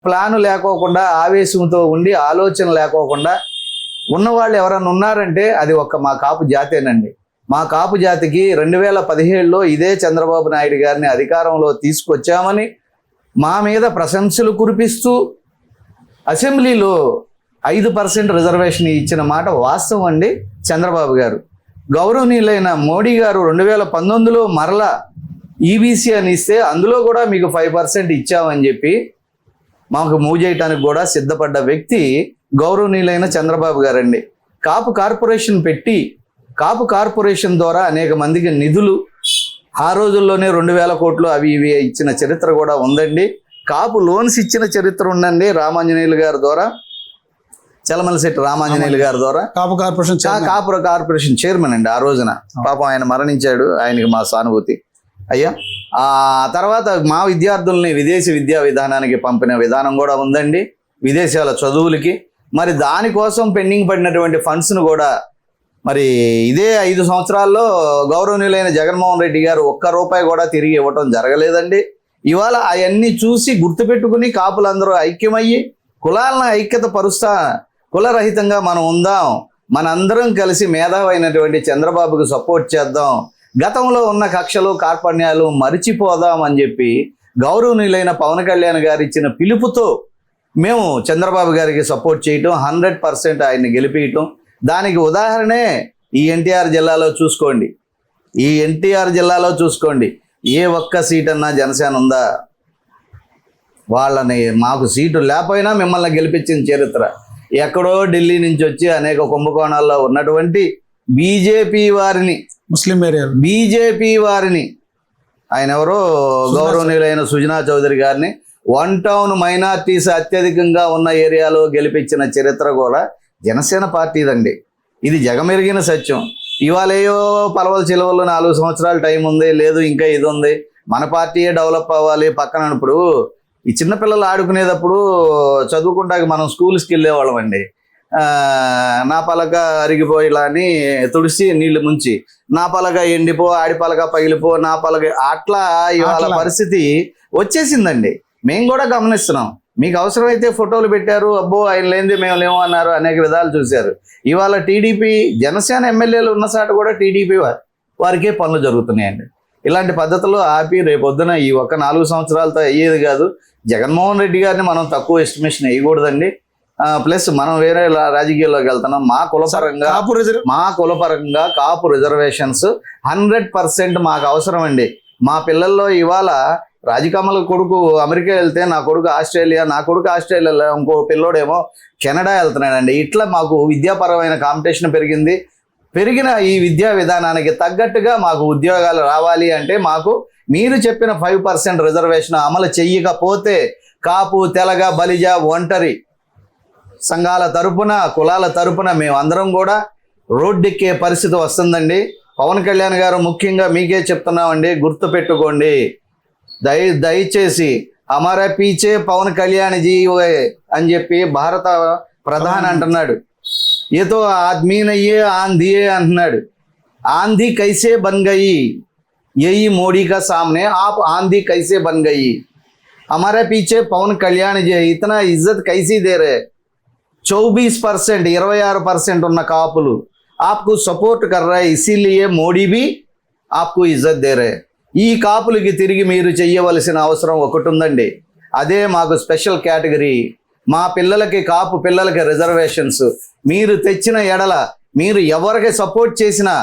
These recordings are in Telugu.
ప్లాను లేకోకుండా, ఆవేశంతో ఉండి, ఆలోచన లేకోకుండా ఉన్నవాళ్ళు ఎవరన్నా ఉన్నారంటే అది మా కాపు జాతేనండి. మా కాపు జాతికి 2017లో ఇదే చంద్రబాబు నాయుడు గారిని అధికారంలో తీసుకొచ్చామని మా మీద ప్రశంసలు కురిపిస్తూ అసెంబ్లీలో 5% రిజర్వేషన్ ఇచ్చిన మాట వాస్తవం అండి. చంద్రబాబు గారు గౌరవనీయులైన మోడీ గారు 2019లో మరలా ఈబీసీ అని ఇస్తే అందులో కూడా మీకు 5% ఇచ్చామని చెప్పి మాకు మూవ్ చేయడానికి కూడా సిద్ధపడ్డ వ్యక్తి గౌరవనీయులైన చంద్రబాబు గారండి. కాపు కార్పొరేషన్ పెట్టి కాపు కార్పొరేషన్ ద్వారా అనేక మందికి నిధులు ఆ రోజుల్లోనే 2000 కోట్లు అవి ఇవి ఇచ్చిన చరిత్ర కూడా ఉందండి. కాపు లోన్స్ ఇచ్చిన చరిత్ర ఉందండి. రామాంజనేయులు గారి ద్వారా, చలమలశెట్టి రామాంజనేయులు గారి ద్వారా కాపు కార్పొరేషన్ చైర్మన్ అండి. ఆ రోజున పాపం ఆయన మరణించాడు, ఆయనకి మా సానుభూతి. అయ్యా ఆ తర్వాత మా విద్యార్థుల్ని విదేశీ విద్యా విధానానికి పంపిన విధానం కూడా ఉందండి, విదేశాల చదువులకి. మరి దానికోసం పెండింగ్ పడినటువంటి ఫండ్స్ను కూడా మరి ఇదే 5 సంవత్సరాల్లో గౌరవనీయులైన జగన్మోహన్ రెడ్డి గారు ₹1 కూడా తిరిగి ఇవ్వటం జరగలేదండి. ఇవాళ అవన్నీ చూసి గుర్తుపెట్టుకుని కాపులందరూ ఐక్యమయ్యి కులాలను ఐక్యత పరుస్తా, కులరహితంగా మనం ఉందాం, మనందరం కలిసి మేధావైనటువంటి చంద్రబాబుకు సపోర్ట్ చేద్దాం, గతంలో ఉన్న కక్షలు కార్పణ్యాలు మరిచిపోదాం అని చెప్పి గౌరవనీయులైన పవన్ కళ్యాణ్ గారు ఇచ్చిన పిలుపుతో మేము చంద్రబాబు గారికి సపోర్ట్ చేయటం, 100% ఆయన్ని గెలిపించటం. దానికి ఉదాహరణే ఈ ఎన్టీఆర్ జిల్లాలో చూసుకోండి. ఏ ఒక్క సీట్ అన్నా జనసేన ఉందా? వాళ్ళని మాకు సీటు లేకపోయినా మిమ్మల్ని గెలిపించిన చరిత్ర. ఎక్కడో ఢిల్లీ నుంచి వచ్చి అనేక కుంభకోణాల్లో ఉన్నటువంటి బీజేపీ వారిని, బీజేపీ వారిని, ఆయన ఎవరో గౌరవనీయులైన సుజనా చౌదరి గారిని 1 టౌన్ మైనార్టీస్ అత్యధికంగా ఉన్న ఏరియాలో గెలిపించిన చరిత్ర కూడా జనసేన పార్టీదండి. ఇది జగమెరిగిన సత్యం. ఇవాళ ఏయో పలవల చిలవల్లో 4 సంవత్సరాల టైం ఉంది, లేదు ఇంకా ఇది ఉంది, మన పార్టీయే డెవలప్ అవ్వాలి పక్కన. ఇప్పుడు ఈ చిన్నపిల్లలు ఆడుకునేటప్పుడు చదువుకుంటాక మనం స్కూల్స్కి వెళ్ళేవాళ్ళం అండి. నా పలక అరిగిపోయిలా అని తుడిసి నీళ్లు ముంచి, నా పలక ఎండిపో, ఆడి పలక పగిలిపో, నా పలక అట్లా ఇవాళ పరిస్థితి వచ్చేసిందండి. మేము కూడా గమనిస్తున్నాం. మీకు అవసరమైతే ఫోటోలు పెట్టారు, అబ్బో ఆయన లేనిదే మేము లేము అన్నారు, అనేక విధాలు చూశారు. ఇవాళ టీడీపీ జనసేన ఎమ్మెల్యేలు ఉన్న చాట కూడా టీడీపీ వారికే పనులు జరుగుతున్నాయండి. ఇలాంటి పద్ధతులు ఆపి రేపొద్దున ఈ 4 సంవత్సరాలతో అయ్యేది కాదు. జగన్మోహన్ రెడ్డి గారిని మనం తక్కువ ఎస్టిమేషన్ వేయకూడదండి. ప్లస్ మనం వేరే రాజకీయాల్లోకి వెళ్తున్నాం. మా కులపరంగా కాపు రిజర్వేషన్స్ 100% మాకు అవసరం అండి. మా పిల్లల్లో ఇవాళ రాజకమల కొడుకు అమెరికా వెళ్తే, నా కొడుకు ఆస్ట్రేలియా, ఇంకో పిల్లోడేమో కెనడా వెళ్తున్నాడండి. ఇట్లా మాకు విద్యాపరమైన కాంపిటీషన్ పెరిగిన ఈ విద్యా విధానానికి తగ్గట్టుగా మాకు ఉద్యోగాలు రావాలి అంటే మాకు మీరు చెప్పిన 5% రిజర్వేషన్ అమలు చెయ్యకపోతే కాపు, తెలగ, బలిజ, ఒంటరి సంఘాల తరపున, కులాల తరపున మేమందరం కూడా రోడ్డెక్కే పరిస్థితి వస్తుందండి. పవన్ కళ్యాణ్ గారు ముఖ్యంగా మీకే చెప్తున్నామండి, గుర్తుపెట్టుకోండి. దయచేసి హమారా పీచే పవన్ కళ్యాణ్ జీ అని చెప్పి భారత ప్రధాని అంటున్నాడు. ఏతో ఆద్మీ నయ్యే ఆంధీయే అంటున్నాడు. ఆంధీ కైసే బన్ గయి, యही మోడీ కా సామ్నే ఆప్ ఆంధీ కైసే బన్ గయి. हमारे पीछे पवन कल्याण जी इतना इज्जत कैसी दे रहे? 24% 26% ఉన్న కాపులు आपको सपोर्ट कर रहे, इसीलिए मोदी भी आपको इज्जत दे रहे. ఈ కాపులకి తిరిగి మీరు చేయవలసిన అవసరం ఒకటి ఉందండి. అదే మాకు స్పెషల్ కేటగిరీ. మా పిల్లలకి, కాపు పిల్లలకి రిజర్వేషన్స్ మీరు తెచ్చిన ఎడల, మీరు ఎవరికి సపోర్ట్ చేసినా,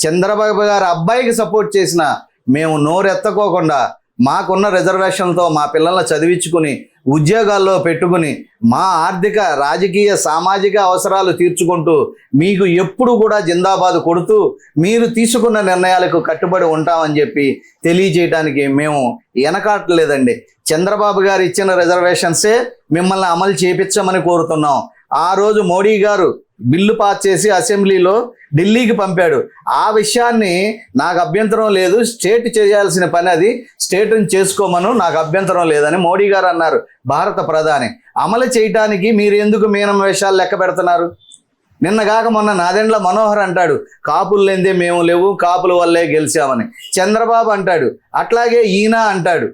చంద్రబాబు గారి అబ్బాయికి సపోర్ట్ చేసినా మేము నోరెత్తకోకుండా మాకున్న రిజర్వేషన్లతో మా పిల్లల్ని చదివించుకుని ఉద్యోగాల్లో పెట్టుకుని మా ఆర్థిక, రాజకీయ, సామాజిక అవసరాలు తీర్చుకుంటూ మీకు ఎప్పుడు కూడా జిందాబాద్ కొడుతూ మీరు తీసుకున్న నిర్ణయాలకు కట్టుబడి ఉంటామని చెప్పి తెలియజేయడానికి మేము వెనకాటలేదండి. చంద్రబాబు గారు ఇచ్చిన రిజర్వేషన్సే మిమ్మల్ని అమలు చేయించమని కోరుతున్నాం. ఆ రోజు మోడీ గారు బిల్లు పాస్ చేసి అసెంబ్లీలో ఢిల్లీకి పంపాడు. ఆ విషయాన్ని నాకు అభ్యంతరం లేదు, స్టేట్ చేయాల్సిన పని అది, స్టేట్ని చేసుకోమను, నాకు అభ్యంతరం లేదని మోడీ గారు అన్నారు, భారత ప్రధాని. అమలు చేయటానికి మీరు ఎందుకు మీనం వేషాలు లెక్క పెడుతున్నారు? నిన్నగాక మొన్న నాదెండ్ల మనోహర్ అంటాడు, కాపులు లేనిదే మేము లేవు, కాపుల వల్లే గెలిచామని. చంద్రబాబు అంటాడు, అట్లాగే ఈయన అంటాడు.